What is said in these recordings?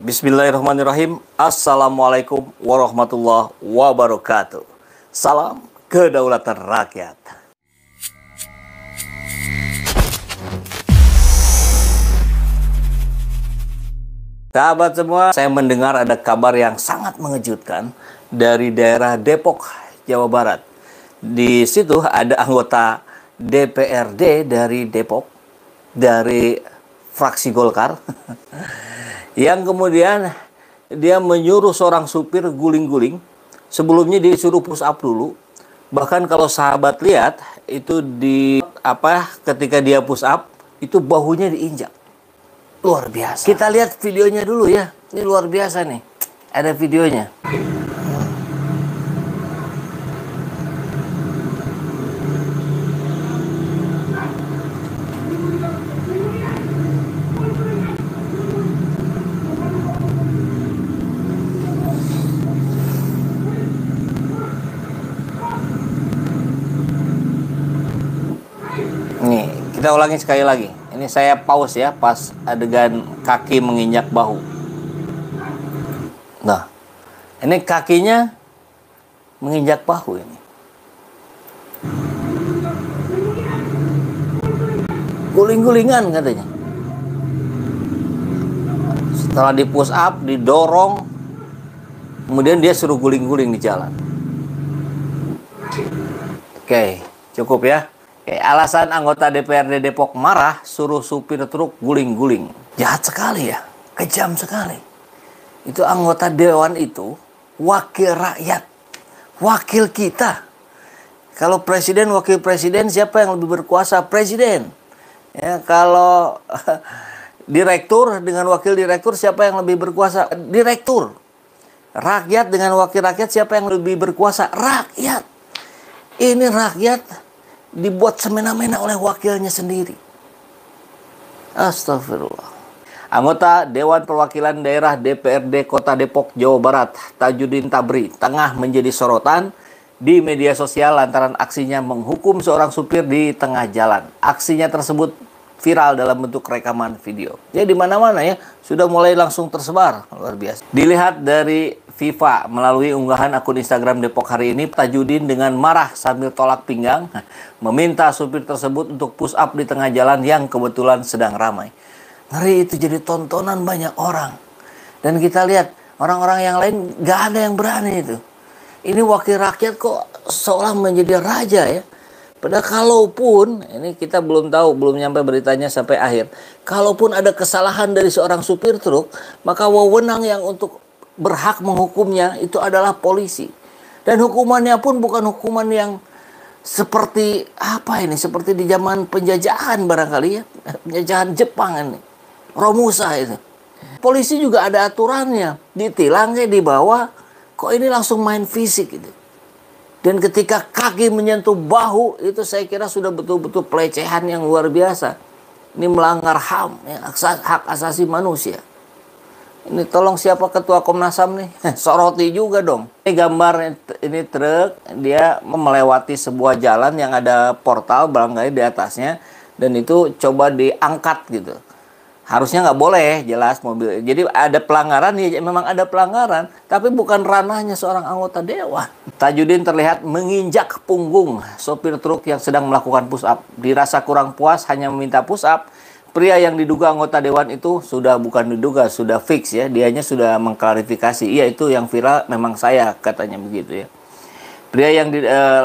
Bismillahirrahmanirrahim. Assalamualaikum warahmatullahi wabarakatuh. Salam kedaulatan rakyat. Sahabat semua, saya mendengar ada kabar yang sangat mengejutkan dari daerah Depok, Jawa Barat. Di situ ada anggota DPRD dari Depok, dari fraksi Golkar, yang kemudian dia menyuruh seorang supir guling-guling. Sebelumnya disuruh push up dulu. Bahkan kalau sahabat lihat itu ketika dia push up itu bahunya diinjak. Luar biasa. Kita lihat videonya dulu ya. Ini luar biasa nih. Ada videonya. Nih, kita ulangi sekali lagi. Ini saya pause ya pas adegan kaki menginjak bahu. Nah, ini kakinya menginjak bahu ini. Guling-gulingan katanya. Setelah di push up, didorong, kemudian dia suruh guling-guling di jalan. Oke, cukup ya. Oke, alasan anggota DPRD Depok marah suruh supir truk guling-guling. Jahat sekali ya, kejam sekali. Itu anggota dewan itu wakil rakyat, wakil kita. Kalau presiden, wakil presiden, siapa yang lebih berkuasa? Presiden. Ya, kalau direktur dengan wakil direktur, siapa yang lebih berkuasa? Direktur. Rakyat dengan wakil rakyat, siapa yang lebih berkuasa? Rakyat. Ini rakyat dibuat semena-mena oleh wakilnya sendiri. Astagfirullah. Anggota Dewan Perwakilan Daerah DPRD Kota Depok, Jawa Barat, Tajudin Tabri, tengah menjadi sorotan di media sosial lantaran aksinya menghukum seorang supir di tengah jalan. Aksinya tersebut viral dalam bentuk rekaman video. Ya, di mana-mana ya, sudah mulai langsung tersebar. Luar biasa. Dilihat dari FIFA melalui unggahan akun Instagram Depok hari ini, Tajudin dengan marah sambil tolak pinggang meminta supir tersebut untuk push up di tengah jalan yang kebetulan sedang ramai. Ngeri, itu jadi tontonan banyak orang. Dan kita lihat orang-orang yang lain gak ada yang berani itu. Ini wakil rakyat kok seolah menjadi raja ya. Padahal kalaupun, ini kita belum tahu, belum nyampe beritanya sampai akhir. Kalaupun ada kesalahan dari seorang supir truk, maka wewenang yang untuk berhak menghukumnya itu adalah polisi. Dan hukumannya pun bukan hukuman yang seperti seperti di zaman penjajahan barangkali ya. Penjajahan Jepang ini. Romusa itu. Polisi juga ada aturannya. Ditilang kayak dibawa, kok ini langsung main fisik gitu. Dan ketika kaki menyentuh bahu, itu saya kira sudah betul-betul pelecehan yang luar biasa. Ini melanggar HAM, ya, hak asasi manusia. Ini tolong siapa ketua Komnas HAM nih? Soroti juga dong. Ini gambar, ini truk, dia melewati sebuah jalan yang ada portal barangkali di atasnya. Dan itu coba diangkat gitu. Harusnya nggak boleh, jelas mobil. Jadi ada pelanggaran, ya memang ada pelanggaran. Tapi bukan ranahnya seorang anggota dewan. Tajudin terlihat menginjak punggung sopir truk yang sedang melakukan push up. Dirasa kurang puas hanya meminta push up. Pria yang diduga anggota dewan itu sudah fix ya. Dianya sudah mengklarifikasi. Iya, itu yang viral memang saya, katanya begitu ya. Pria yang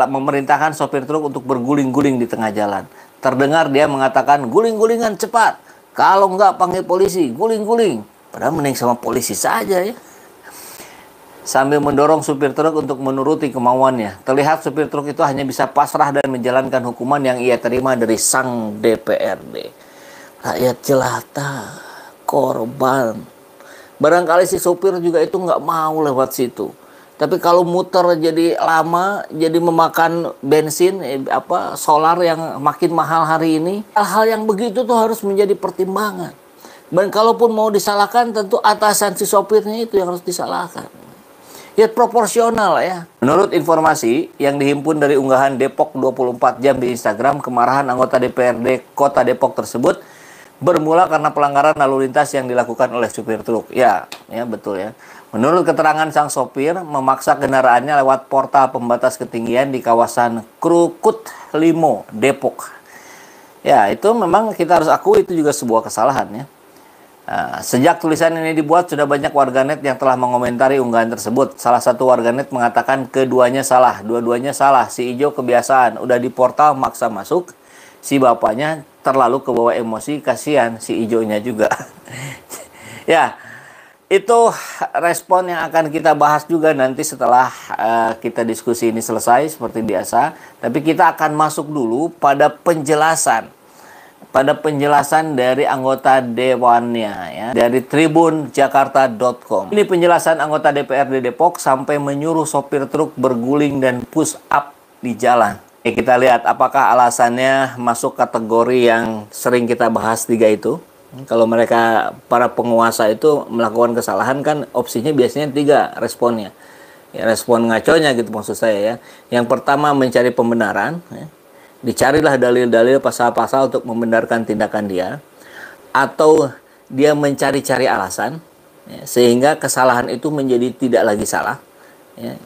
memerintahkan sopir truk untuk berguling-guling di tengah jalan. Terdengar dia mengatakan, guling-gulingan cepat. Kalau enggak panggil polisi, guling-guling. Padahal mending sama polisi saja ya. Sambil mendorong supir truk untuk menuruti kemauannya. Terlihat supir truk itu hanya bisa pasrah dan menjalankan hukuman yang ia terima dari sang DPRD. Rakyat jelata, korban. Barangkali si supir juga itu nggak mau lewat situ. Tapi kalau muter jadi lama, jadi memakan bensin, solar yang makin mahal hari ini. Hal-hal yang begitu tuh harus menjadi pertimbangan. Dan kalaupun mau disalahkan, tentu atasan si sopirnya itu yang harus disalahkan. Ya proporsional ya. Menurut informasi yang dihimpun dari unggahan Depok 24 jam di Instagram, kemarahan anggota DPRD Kota Depok tersebut bermula karena pelanggaran lalu lintas yang dilakukan oleh supir truk. Ya betul ya. Menurut keterangan sang sopir, memaksa kendaraannya lewat portal pembatas ketinggian di kawasan Krukut Limo, Depok. Ya, itu memang kita harus akui itu juga sebuah kesalahan ya. Nah, sejak tulisan ini dibuat, sudah banyak warganet yang telah mengomentari unggahan tersebut. Salah satu warganet mengatakan keduanya salah, dua-duanya salah. Si Ijo kebiasaan, udah di portal maksa masuk. Si bapaknya terlalu kebawa emosi, kasihan si Ijonya juga. Ya, itu respon yang akan kita bahas juga nanti setelah kita diskusi ini selesai seperti biasa. Tapi kita akan masuk dulu pada penjelasan dari anggota dewannya ya, dari tribunjakarta.com. Ini penjelasan anggota DPRD Depok sampai menyuruh sopir truk berguling dan push up di jalan. Kita lihat apakah alasannya masuk kategori yang sering kita bahas tiga itu. Kalau mereka para penguasa itu melakukan kesalahan kan opsinya biasanya tiga responnya. Ya, respon ngaconya gitu maksud saya ya. Yang pertama mencari pembenaran ya. Dicarilah dalil-dalil pasal-pasal untuk membenarkan tindakan dia, atau dia mencari-cari alasan ya, sehingga kesalahan itu menjadi tidak lagi salah ya,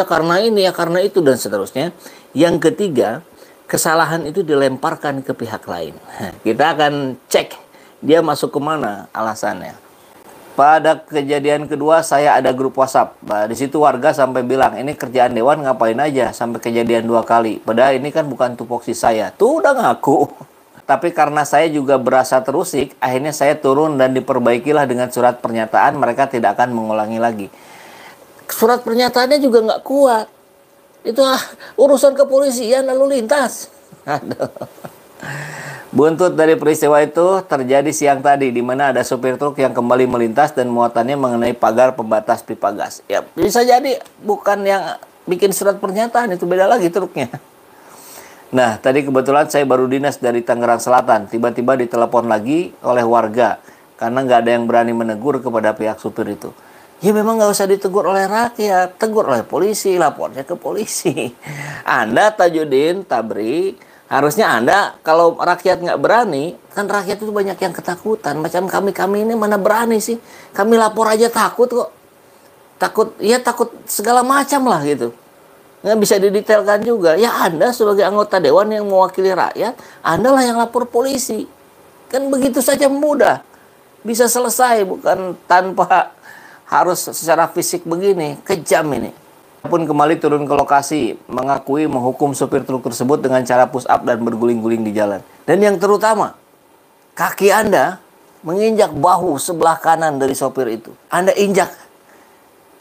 karena ini ya karena itu dan seterusnya. Yang ketiga, kesalahan itu dilemparkan ke pihak lain. Kita akan cek dia masuk kemana alasannya. Pada kejadian kedua, saya ada grup WhatsApp. Nah, di situ warga sampai bilang, ini kerjaan dewan ngapain aja sampai kejadian 2 kali. Padahal ini kan bukan tupoksi saya. Tuh udah ngaku. Tapi karena saya juga berasa terusik, akhirnya saya turun dan diperbaikilah dengan surat pernyataan. Mereka tidak akan mengulangi lagi. Surat pernyataannya juga nggak kuat. Itu urusan kepolisian lalu lintas. Aduh. Buntut dari peristiwa itu terjadi siang tadi, di mana ada supir truk yang kembali melintas dan muatannya mengenai pagar pembatas pipa gas. Ya, bisa jadi bukan yang bikin surat pernyataan, itu beda lagi truknya. Nah, tadi kebetulan saya baru dinas dari Tangerang Selatan. Tiba-tiba ditelepon lagi oleh warga, karena nggak ada yang berani menegur kepada pihak supir itu. Ya memang nggak usah ditegur oleh rakyat, tegur oleh polisi, lapornya ke polisi. Anda Tajudin Tabri, harusnya Anda, kalau rakyat nggak berani, kan rakyat itu banyak yang ketakutan. Macam kami ini mana berani sih? Kami lapor aja takut kok. Takut segala macam lah gitu. Nggak bisa didetailkan juga. Ya Anda sebagai anggota dewan yang mewakili rakyat, Anda lah yang lapor polisi. Kan begitu saja mudah. Bisa selesai, bukan tanpa harus secara fisik begini. Kejam ini. Pun kembali turun ke lokasi, mengakui menghukum supir truk tersebut dengan cara push up dan berguling-guling di jalan. Dan yang terutama, kaki Anda menginjak bahu sebelah kanan dari sopir itu. Anda injak.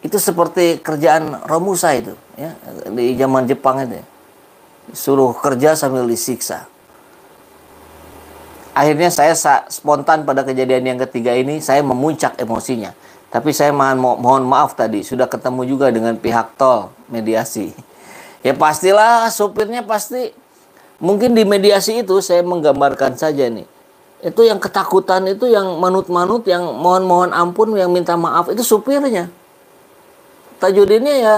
Itu seperti kerjaan Romusa itu, ya, di zaman Jepang itu. Suruh kerja sambil disiksa. Akhirnya saya spontan pada kejadian yang ketiga ini, saya memuncak emosinya. Tapi saya mohon maaf tadi, sudah ketemu juga dengan pihak tol, mediasi. Ya pastilah, supirnya pasti, mungkin di mediasi itu saya menggambarkan saja nih. Itu yang ketakutan, itu yang manut-manut, yang mohon-mohon ampun, yang minta maaf, itu supirnya. Tajudinnya ya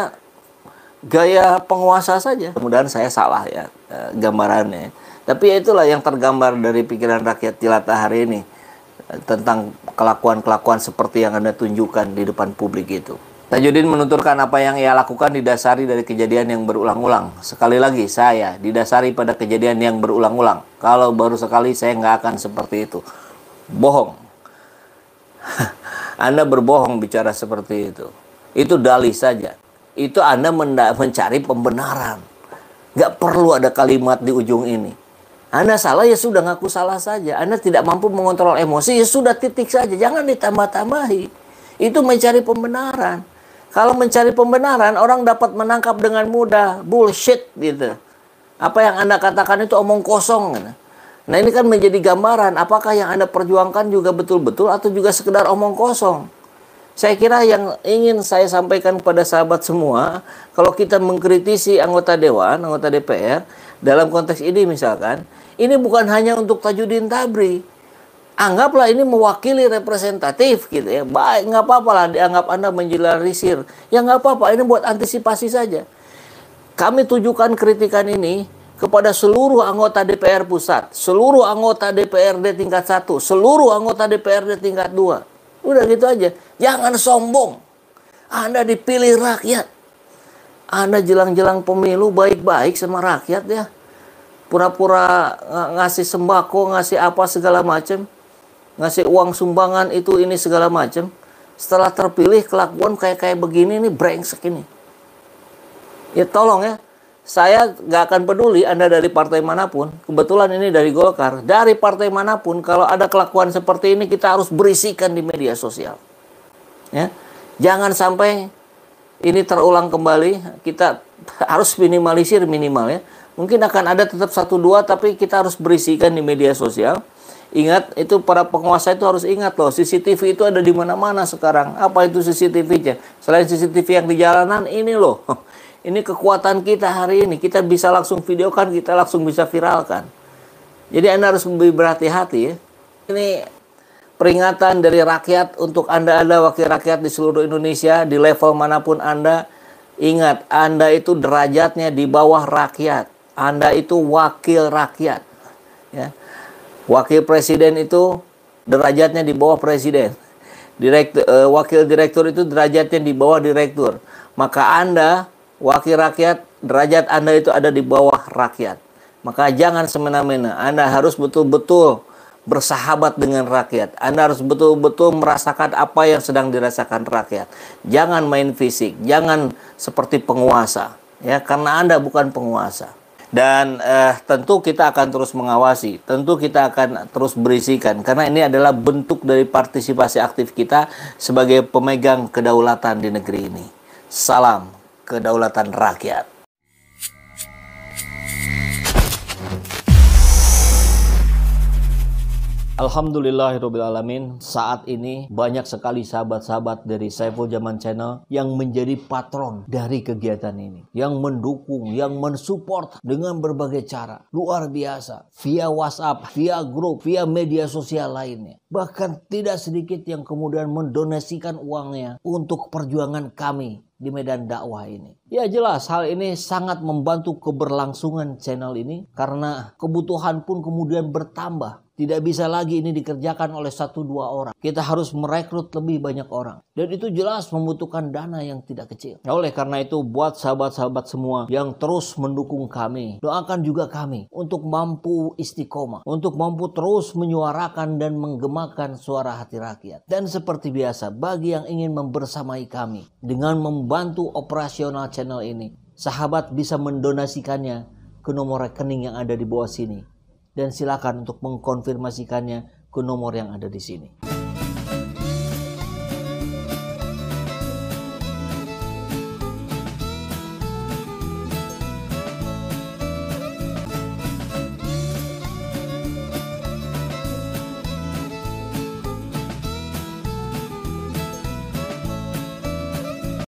gaya penguasa saja. Kemudian saya salah ya gambarannya. Tapi ya itulah yang tergambar dari pikiran rakyat jelata hari ini. Tentang kelakuan-kelakuan seperti yang Anda tunjukkan di depan publik itu. Tajudin menuturkan apa yang ia lakukan didasari dari kejadian yang berulang-ulang. Sekali lagi, saya didasari pada kejadian yang berulang-ulang. Kalau baru sekali, saya nggak akan seperti itu. Bohong. Anda berbohong bicara seperti itu. Itu dalih saja. Itu Anda mencari pembenaran. Nggak perlu ada kalimat di ujung ini. Anda salah, ya sudah ngaku salah saja. Anda tidak mampu mengontrol emosi, ya sudah titik saja. Jangan ditambah-tambahi. Itu mencari pembenaran. Kalau mencari pembenaran, orang dapat menangkap dengan mudah. Bullshit gitu. Apa yang Anda katakan itu omong kosong. Nah ini kan menjadi gambaran. Apakah yang Anda perjuangkan juga betul-betul atau juga sekedar omong kosong? Saya kira yang ingin saya sampaikan kepada sahabat semua, kalau kita mengkritisi anggota dewan, anggota DPR, dalam konteks ini misalkan, ini bukan hanya untuk Tajudin Tabri. Anggaplah ini mewakili representatif gitu ya. Baik, nggak apa-apa lah dianggap Anda menjelarisir. Ya nggak apa-apa, ini buat antisipasi saja. Kami tujukan kritikan ini kepada seluruh anggota DPR pusat, seluruh anggota DPRD tingkat 1, seluruh anggota DPRD tingkat 2. Udah gitu aja. Jangan sombong. Anda dipilih rakyat. Anda jelang-jelang pemilu baik-baik sama rakyat ya. Pura-pura ngasih sembako, ngasih apa segala macam. Ngasih uang sumbangan itu ini segala macam. Setelah terpilih kelakuan kayak begini nih, brengsek ini. Ya tolong ya. Saya nggak akan peduli Anda dari partai manapun. Kebetulan ini dari Golkar. Dari partai manapun, kalau ada kelakuan seperti ini, kita harus berisikan di media sosial. Ya, jangan sampai ini terulang kembali. Kita harus minimalisir minimal ya. Mungkin akan ada tetap 1-2, tapi kita harus berisikan di media sosial. Ingat, itu para penguasa itu harus ingat loh, CCTV itu ada di mana-mana sekarang. Apa itu CCTV-nya? Selain CCTV yang di jalanan, ini loh. Ini kekuatan kita hari ini. Kita bisa langsung videokan, kita langsung bisa viralkan. Jadi Anda harus lebih berhati-hati ya. Ini peringatan dari rakyat untuk Anda wakil rakyat di seluruh Indonesia, di level manapun Anda. Ingat, Anda itu derajatnya di bawah rakyat. Anda itu wakil rakyat. Ya. Wakil presiden itu derajatnya di bawah presiden. Wakil direktur itu derajatnya di bawah direktur. Maka Anda wakil rakyat, derajat Anda itu ada di bawah rakyat. Maka jangan semena-mena. Anda harus betul-betul bersahabat dengan rakyat. Anda harus betul-betul merasakan apa yang sedang dirasakan rakyat. Jangan main fisik, jangan seperti penguasa. Ya, karena Anda bukan penguasa. Dan tentu kita akan terus mengawasi. Tentu kita akan terus berisikan. Karena ini adalah bentuk dari partisipasi aktif kita sebagai pemegang kedaulatan di negeri ini. Salam kedaulatan rakyat. Alhamdulillahirrabbilalamin. Saat ini banyak sekali sahabat-sahabat dari Saiful Zaman Channel yang menjadi patron dari kegiatan ini, yang mendukung, yang mensupport dengan berbagai cara. Luar biasa. Via WhatsApp, via grup, via media sosial lainnya. Bahkan tidak sedikit yang kemudian mendonasikan uangnya untuk perjuangan kami di medan dakwah ini. Ya jelas hal ini sangat membantu keberlangsungan channel ini karena kebutuhan pun kemudian bertambah. Tidak bisa lagi ini dikerjakan oleh 1-2 orang. Kita harus merekrut lebih banyak orang. Dan itu jelas membutuhkan dana yang tidak kecil. Nah, oleh karena itu buat sahabat-sahabat semua yang terus mendukung kami, doakan juga kami untuk mampu istiqomah, untuk mampu terus menyuarakan dan menggemakan suara hati rakyat. Dan seperti biasa, bagi yang ingin membersamai kami dengan membantu operasional channel ini, sahabat bisa mendonasikannya ke nomor rekening yang ada di bawah sini. Dan silakan untuk mengkonfirmasikannya ke nomor yang ada di sini.